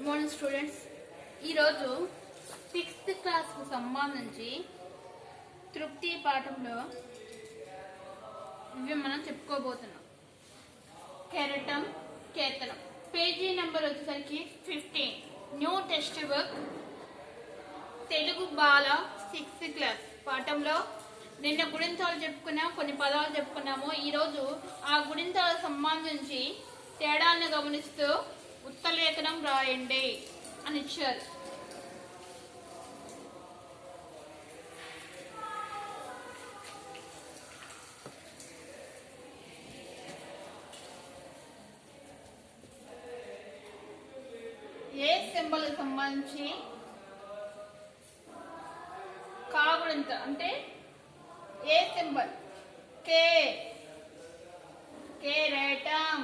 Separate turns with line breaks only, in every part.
Good morning students. ఈరోజు 6th క్లాస్కు సంబంధించి తృప్తి పాఠంలో ఇవి మనం చెప్పుకోబోతున్నాం. కెరటం, కేతనం. పేజీ నెంబర్ వచ్చేసరికి 15. న్యూ టెక్స్ట్ బుక్, తెలుగు బాల 6th క్లాస్ పాఠంలో నిన్న గుణింతాలు చెప్పుకున్నాం, కొన్ని పదాలు చెప్పుకున్నాము. ఈరోజు ఆ గుణింతాలకు సంబంధించి తేడాన్ని గమనిస్తూ ఉత్తలేఖనం రాయండి అని ఇచ్చారు. ఏ సింబల్ సంబంధించి కాగుణింత అంటే ఏ సింబల్ కే రేటం,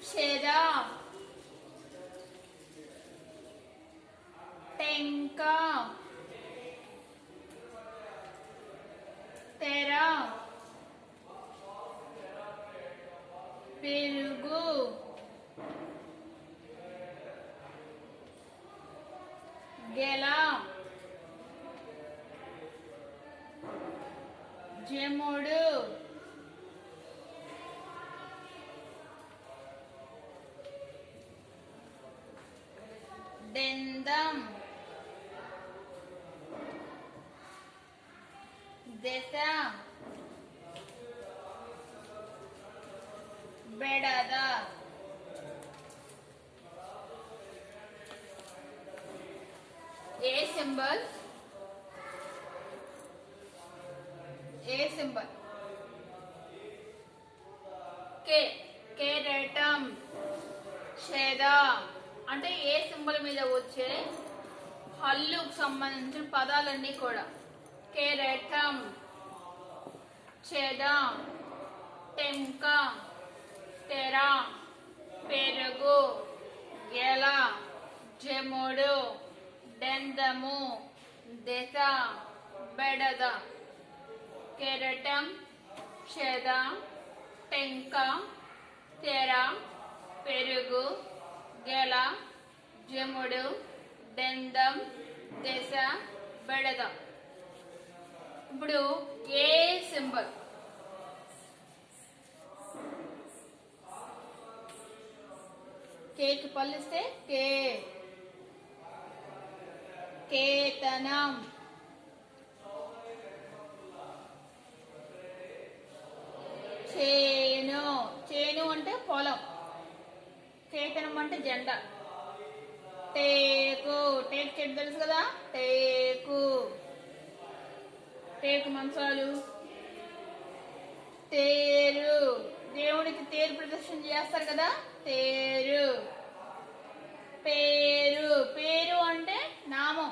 షేదా, టెంక, తెరా, పెరుగు, గెల, జముడు, దెందం, దశ, బెడద. ఏ సింబల్ కెరటం, షేద అంటే ఏ సింబల్ మీద వచ్చే హల్లుకు సంబంధించిన పదాలన్నీ కూడా కెరటం, ఛేద, టెంక, తెర, పెరుగు, గెల, జముడు, దెందము, దశ, బెడద. కెరటం, ఛేద, టెంక, తెర, పెరుగు, గెల, జముడు, దెందం, దశ, బెడద. ఇప్పుడు ఏ సింబల్ కేకి పల్లిస్తే కేతనం, చేను అంటే పొలం, కేతనం అంటే జెండా. టేకు చెట్టు తెలుసు కదా, టేకు మంచాలు. తేరు దేవుడికి తేరు ప్రదర్శన చేస్తారు కదా, తేరు. పేరు అంటే నామం.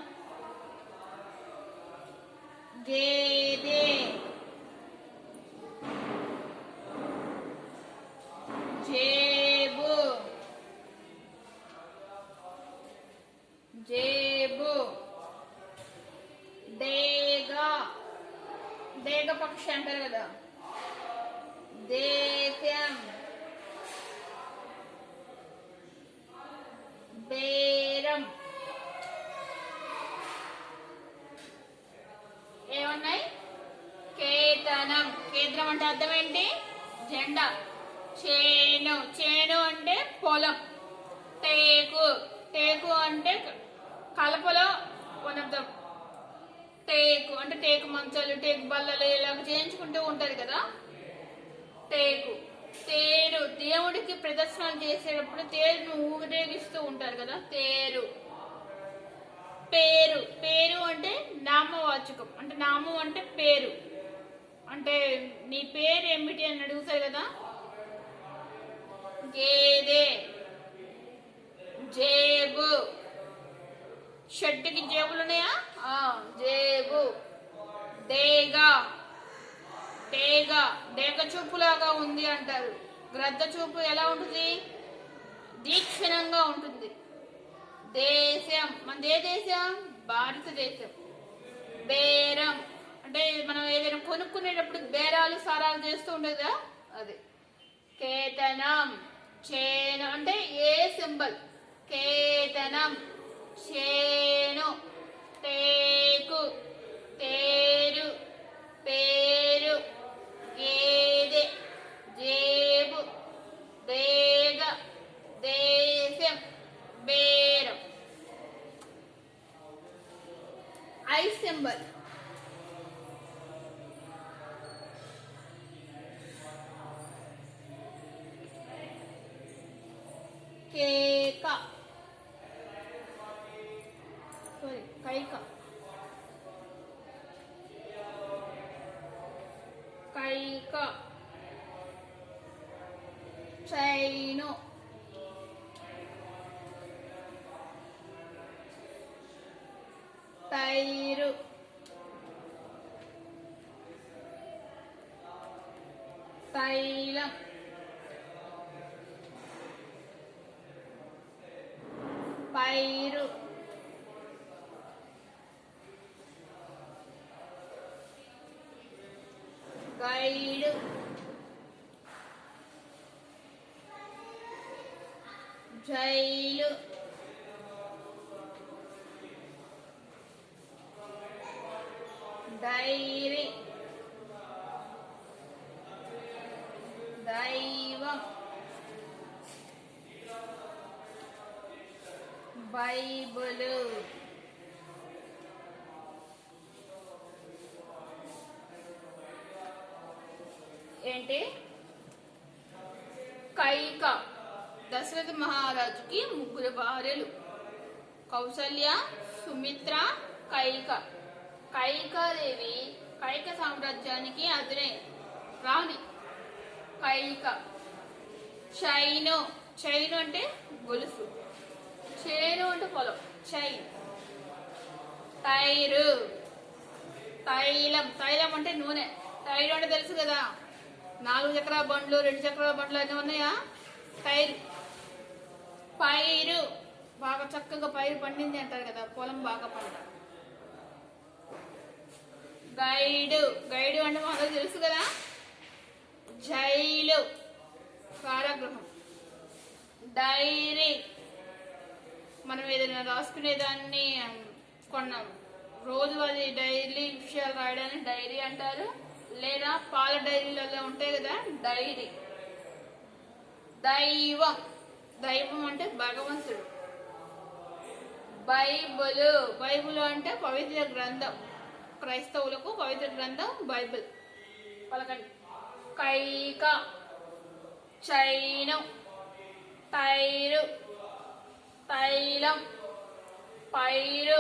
గేదె, జేబు, డేగ పక్షి అంటారు కదా, దేశం, బేరం. ఏమన్నాయి? కేతనం అంటే అర్థం ఏంటి? జెండా. చేను అంటే పొలం. టేకు అంటే కలపలో వన్ ఆఫ్ ద టేకు అంటే టేకు మంచాలు, టేకు బల్లలు ఇలాగ చేయించుకుంటూ ఉంటారు కదా, టేకు. తేరు దేవుడికి ప్రదర్శనలు చేసేటప్పుడు తేరును ఊరేగిస్తూ ఉంటారు కదా, తేరు. పేరు అంటే నామవాచకం, అంటే నామం అంటే పేరు. అంటే నీ పేరు ఏమిటి అని అడుగుతారు కదా. గేదె, జేబు. షర్టుకి జేబులు ఉన్నాయా? జేబు. డేగ చూపులాగా ఉంది అంటారు. గ్రద్ద చూపు ఎలా ఉంటుంది? దీక్షణంగా ఉంటుంది. దేశం, మనది ఏ దేశం? భారతదేశం. బేరం అంటే మనం ఏదైనా కొనుక్కునేటప్పుడు బేరాలు సారాలు చేస్తూ ఉండేదా, అది. కేతనం. చేను అంటే ఏ సింబల్. కేతనం చేను. టేకు తేరు పేరు గేదె జేబు దేగ దేశం బేరం. ఐ సింబల్. కేక సారీ కైక. కైక చైను. టైరు. తైలం. పైరు. గైడు. జైలు. డైరీ. దైవం. బైబిలు. ఏంటి? కైక. దశరథ మహారాజుకి ముగ్గురు భార్యలు. కౌసల్య, సుమిత్ర, కైక. కైకాదేవి కైక సామ్రాజ్యానికి అధినే రాణి. కైక. చైను. చైను అంటే గొలుసు. చేను అంటే పొలం. చైన్. టైరు. తైలం. తైలం అంటే నూనె. టైరు అంటే తెలుసు కదా, 4 చక్రాల బండ్లు 2 చక్రాల బండ్లు అన్నీ ఉన్నాయా. టైరు. పైరు. బాగా చక్కగా పైరు పండింది అంటారు కదా, పొలం బాగా పంట. గైడు. గైడు అంటే మాకు తెలుసు కదా, జైలు కారాగృహం. డైరీ మనం ఏదైనా రాసుకునేదాన్ని కొన్నాం రోజువారీ డైలీ విషయాలు రాయడాన్ని డైరీ అంటారు. లేదా పాల డైరీలలో ఉంటాయి కదా, డైరీ. దైవం. దైవం అంటే భగవంతుడు. బైబుల్. బైబుల్ అంటే పవిత్ర గ్రంథం. క్రైస్తవులకు పవిత్ర గ్రంథం బైబిల్. పలకండి. కైక. చైను. టైరు. తైలం. పైరు.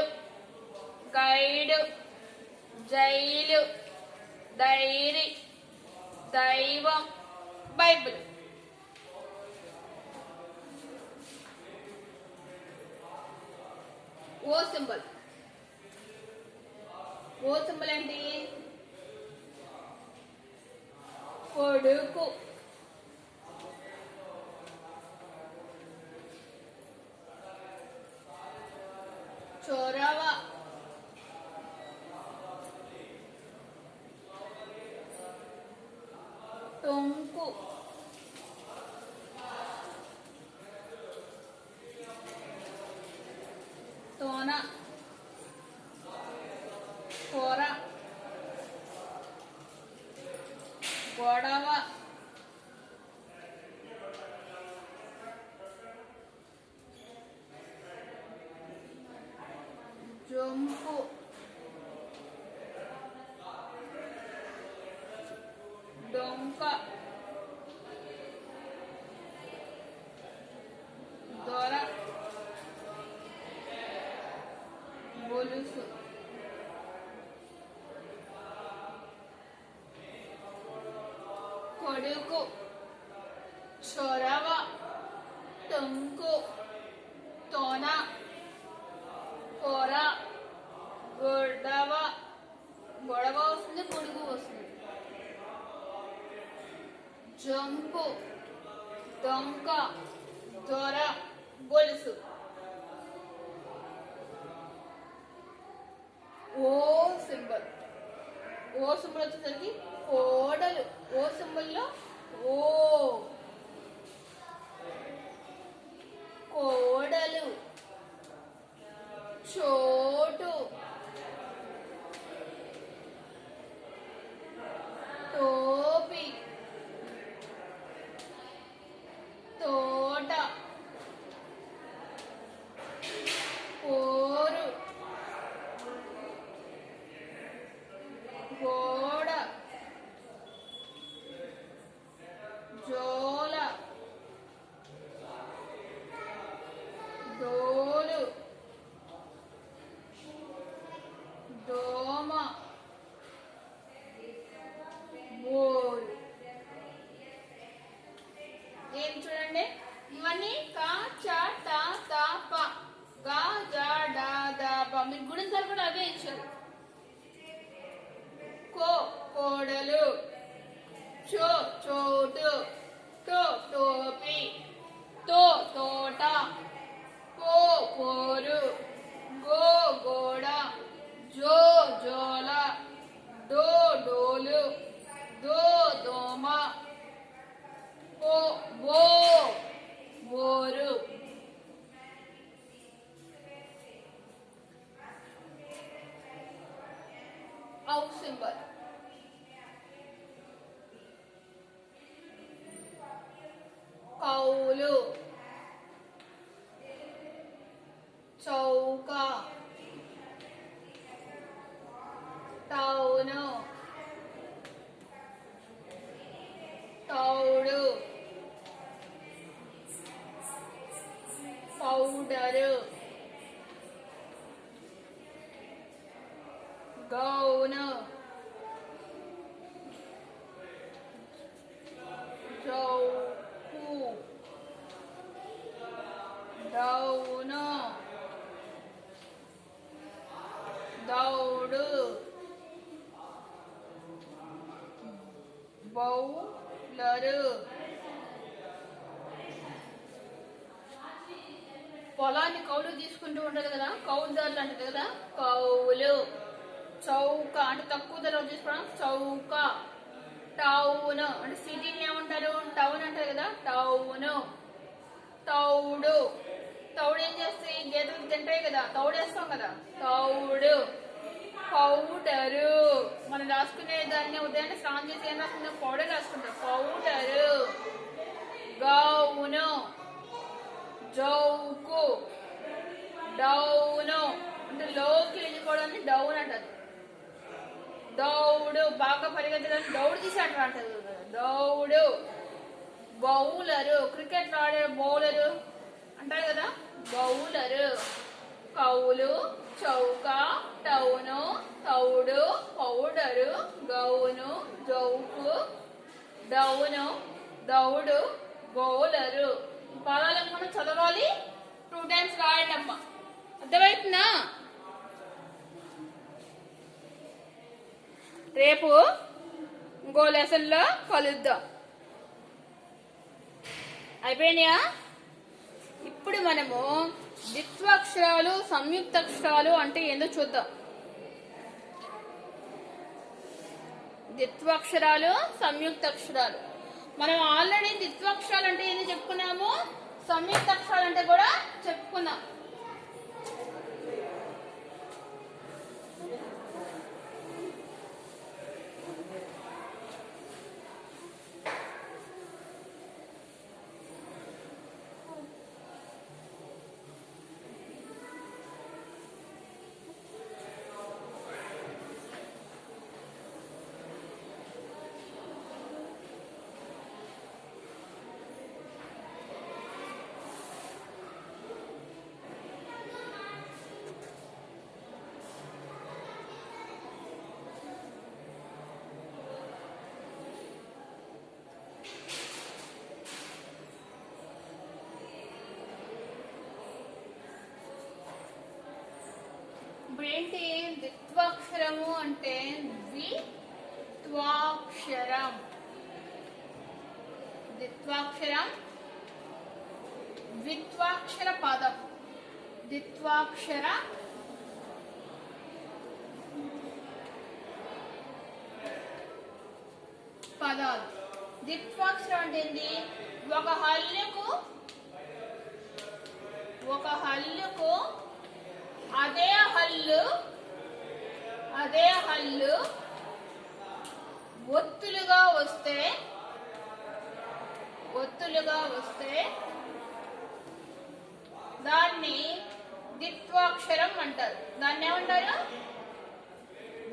గైడు. జైలు. డైరీ. దైవం. బైబిల్. ఓ సింబల్. ఓ సింబల్ ఏంటి? కొడుకు. చొరవ. టొంకు. తోన. కూర. గొడవ. జంపు. డొంక. దొర. గొలుసు. కొడుకు. చొరవ. టొంకు. తోన. కూర. గొడవ. గొడవ వస్తుంది, పొడుగు వస్తుంది. జంపు. దొంక. దొర. గొలుసు. ఓ సింబల్. ఓ సింబల్ వచ్చేసరికి కోడలు. ఓ సింబల్లో ఓ చోటు టోపీ తోట పోరు గోడ జోల డోలు దోమ బోరు. ఏం చూడండి, ఇవన్నీ కా చ ట త ప గా జ డ ద ప. మీరు గుణింతాలు కూడా అవే ఇచ్చారు. కో కోడలు, చో చోటు, టో టోపీ, తో తోట, పో పోరు, గో గోడ, జో జోల, డో డోలు, దో దోమ, పో బో బోరు. ఔ సింబల్ కౌలు, చౌక, టౌను, తౌడు, పౌడరు, గౌను, జౌకు, డౌను, దౌడు, బౌలరు. పొలాన్ని కౌలు తీసుకుంటూ ఉంటది కదా, కౌలుదారులు అంటది కదా, కౌలు. చౌక అంటే తక్కువ ధర తీసుకోవడం చౌక. టౌన్ అంటే సిటీని ఏమంటారు, టౌన్ అంటారు కదా, టౌన్. తౌడు, తౌడు ఏం చేస్తాయి, గేదెలు తింటాయి కదా, తౌడేస్తాం కదా, తౌడు. పౌడరు, మనం రాసుకునే దాన్ని ఉదయాన్నే స్నానం చేసి ఏం రాసుకుంటాం, పౌడర్ రాసుకుంటాం, పౌడరు. గౌను, జౌకు, డౌను అంటే లోకి వెళ్ళిపోవడాన్ని డౌన్ అంటారు. దౌడు బాగా పరిగెత్తడానికి దౌడు తీసి అంటారు. దౌడు. బౌలరు క్రికెట్ ఆడే బౌలరు అంటారు కదా, బౌలరు. కౌలు, చౌక, టౌను, తౌడు, పౌడరు, గౌను, జౌకు, డౌను, దౌడు, బౌలరు. పదాలను మనం చదవాలి, 2 times రాయండి అమ్మ. అర్థమవుతుందా? రేపు ఇంకో లెసన్లో కలుద్దాం. అయిపోయినాయా? ఇప్పుడు మనము ద్విత్వాక్షరాలు సంయుక్తాక్షరాలు అంటే ఏందో చూద్దాం. ద్విత్వాక్షరాలు సంయుక్తాక్షరాలు మనం ఆల్రెడీ ద్విత్వాక్షరాలు అంటే ఏంది చెప్పుకున్నాము, సంయుక్తాక్షరాలు అంటే కూడా చెప్పుకున్నాం. ఏంటి ద్విత్వాక్షరము అంటే, ద్విత్వాక్షరం, ద్విత్వాక్షరం, ద్విత్వాక్షర పదం, ద్విత్వాక్షర పదాలు. ద్విత్వాక్షరం అంటే ఏంటి, ఒక హల్లుకు అదే హల్లు ఒత్తులుగా వస్తే దాన్ని ద్విత్వాక్షరం అంటారు. దాన్ని ఏమంటారు?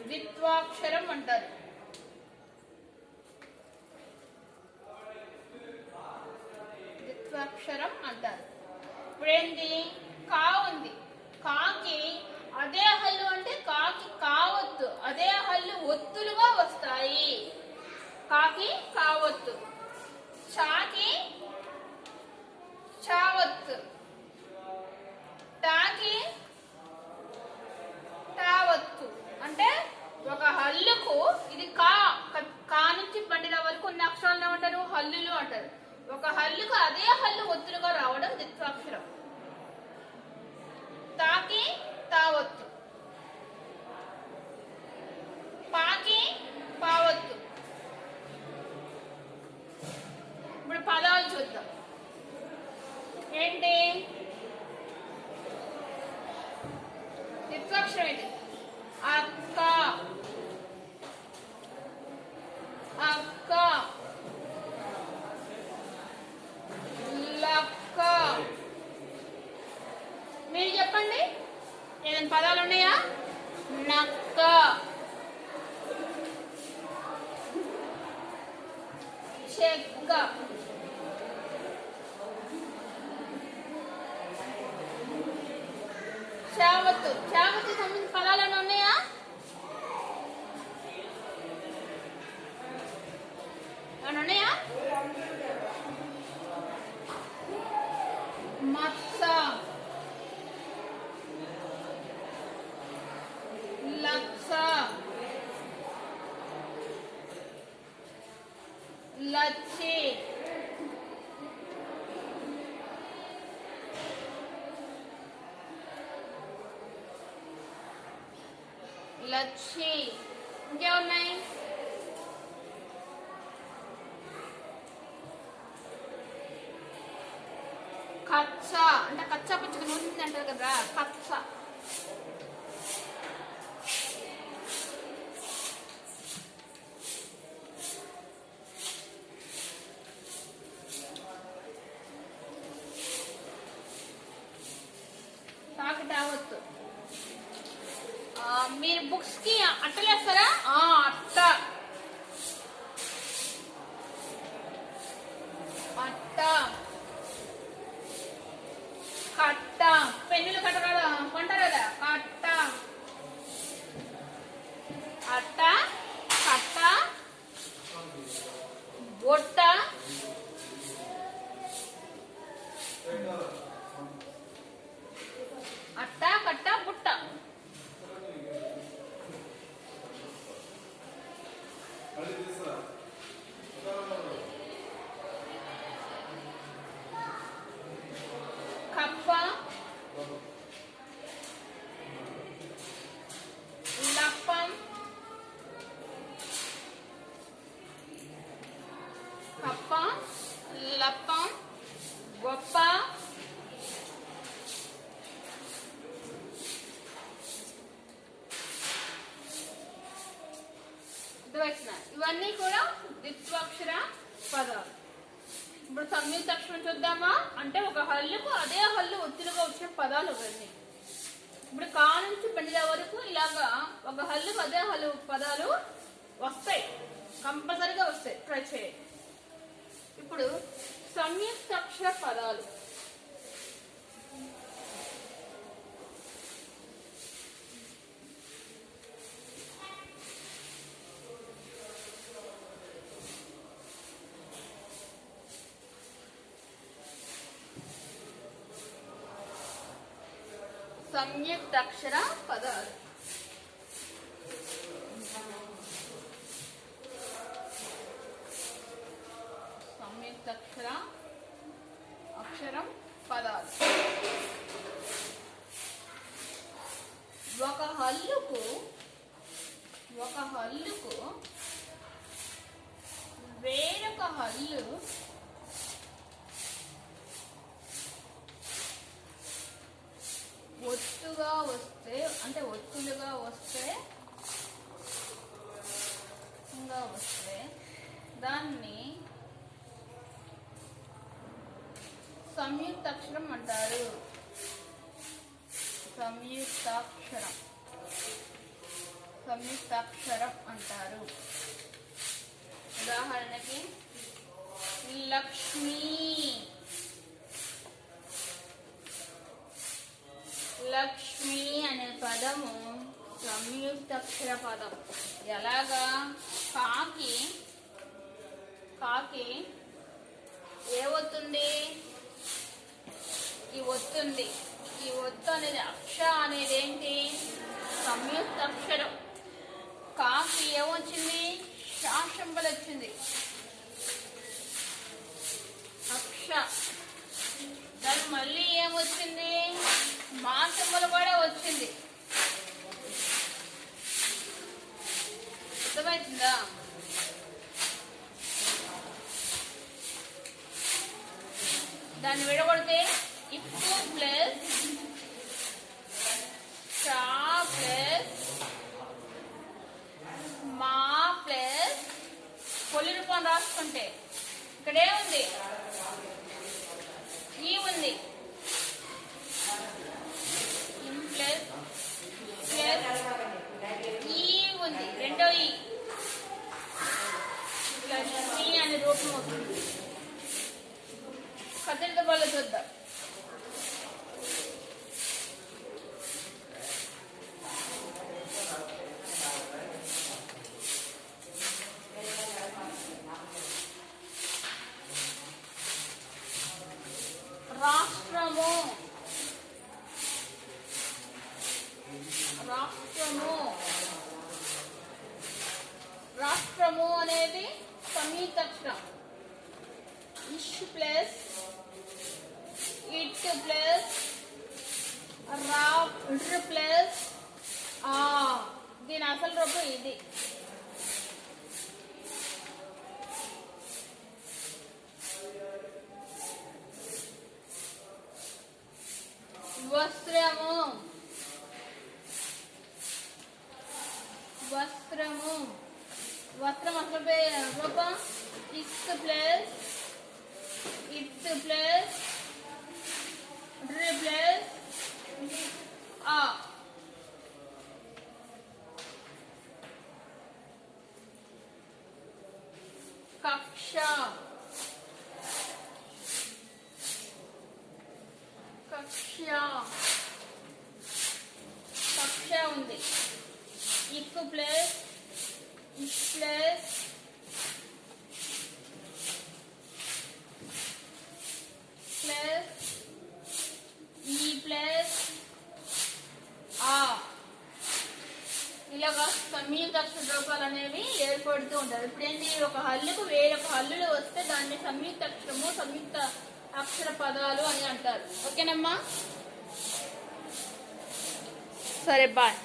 ద్విత్వాక్షరం అంటారు. ద్విత్వాక్షరం అంటారు. ఇప్పుడు ఏంటి? కా ఉంది. కాకి అదే హల్లు అంటే కాకి కావత్తు. అదే హల్లు ఒత్తులుగా వస్తాయి. కాకి కావత్తు. చాకి చావత్తు. టాకి టావత్తు. అంటే ఒక హల్లుకు ఇది కా నుంచి పండిన వరకు కొన్ని అక్షరాలను ఏమంటారు? హల్లులు అంటారు. ఒక హల్లుకు అదే హల్లు ఒత్తులుగా రావడం ద్విత్వాక్షరం. తాకి తావత్తు. పాకి పావత్తు. ఇప్పుడు పదాలు చూద్దాం. ఏంటి ద్విత్వాక్షరం? ఏంటి? అక్క అక్క, లక్క. మీరు చెప్పండి, ఏదైనా పదాలు ఉన్నాయా? నక్క, చెక్క, చావత్తు. చావత్తు సంబంధించిన పదాలు ఏమైనా ఉన్నాయా? ఏమైనా ఉన్నాయా? మత్స, లక్ష, లచ్చి, లచ్చి. ఇంకేమున్నాయి? కచ్చ అంటే కచ్చా పచ్చగా నూనె అంటారు కదా, కచ్చ. తాకటావత్తు. మీరు బుక్స్ కి అట్టలేస్తారా? అట్ట, అట్ట, కట్ట. పెన్నులు కట్టరా కొంటారు కదా, కట్ట. అట్ట, కట్ట, బొట్ట, అట్ట, కట్ట, బుట్ట. కప్ప, లప్పం, కప్ప, లప్పం, గొప్ప, ఇవన్నీ కూడా ద్విత్వాక్షర పదాలు. ఇప్పుడు సంయుక్త అక్షరం చూద్దామా? అంటే ఒక హల్లుకు అదే హల్లు ఒత్తులుగా వచ్చిన పదాలు ఇవన్నీ. ఇప్పుడు కా నుంచి బండిల వరకు ఇలాగా ఒక హల్లుకు అదే హల్లు పదాలు వస్తాయి, కంపల్సరిగా వస్తాయి. ట్రై చేయండి. ఇప్పుడు సంయుక్త అక్షర పదాలు. సంయుక్తాక్షర పదాలు. సంయుక్తాక్షర అక్షరం పదాలు. ఒక హల్లుకు వేరొక హల్లు ఒత్తుగా వస్తుంది. సంయుక్తాక్షరం అంటారు. సంయుక్తాక్షరం సంయుక్తాక్షరం అంటారు. ఉదాహరణకి లక్ష్మి. లక్ష్మి అనే పదము సంయుక్తాక్షర పదం. ఎలాగా? కాకి కాకి ఏ ఒత్తుంది? ఈ ఒత్తుంది. ఈ ఒత్తు అనేది అక్ష అనేది ఏంటి? సంయుక్తాక్షరం. కాకి ఏమొచ్చింది? శాసింబల్ వచ్చింది. అక్ష. దానికి మళ్ళీ ఏమొచ్చింది? మా సింబల్ కూడా వచ్చింది. అర్థమవుతుందా? దాన్ని విడగొడితే ఇప్పు ప్లస్ షా ప్లస్ మా ప్లస్ పొలి రూపం రాసుకుంటే ఇక్కడేముంది? ఈ ఉంది. ఇం ప్లస్ ప్లస్ ఈ ఉంది. రెండో ఈ లక్ష్మి అనే రూపం అవుతుంది. కథలతో వాళ్ళు చూద్దాం. రాష్ట్రము. రాష్ట్రము రాష్ట్రము అనేది సంయుక్తాక్షరం. ఇష్ ప్లస్ ఇట్ ప్లస్ రా ప్లస్ ఆ. దీని అసలు రూపం ఇది. వస్త్రము. వస్త్రము. వస్త్రం అసలు రూపం is plus it plus plus ఆ. కక్ష. కక్ష. కక్ష ఉంది. ఇక్కు ప్లస్ ఇష్ ప్లస్ ప్లస్ ఈ ప్లస్ ఆ. ఇలాగా సంయుక్తాక్షర రూపాలు అనేవి ఏర్పడుతూ ఉంటారు. ఇప్పుడు ఏంటి? ఒక హల్లుకు వేరొక హల్లులు వస్తే దాన్ని సంయుక్తాక్షరము సంయుక్త అక్షర పదాలు అని అంటారు. ఓకేనమ్మా? సరే, బాయ్.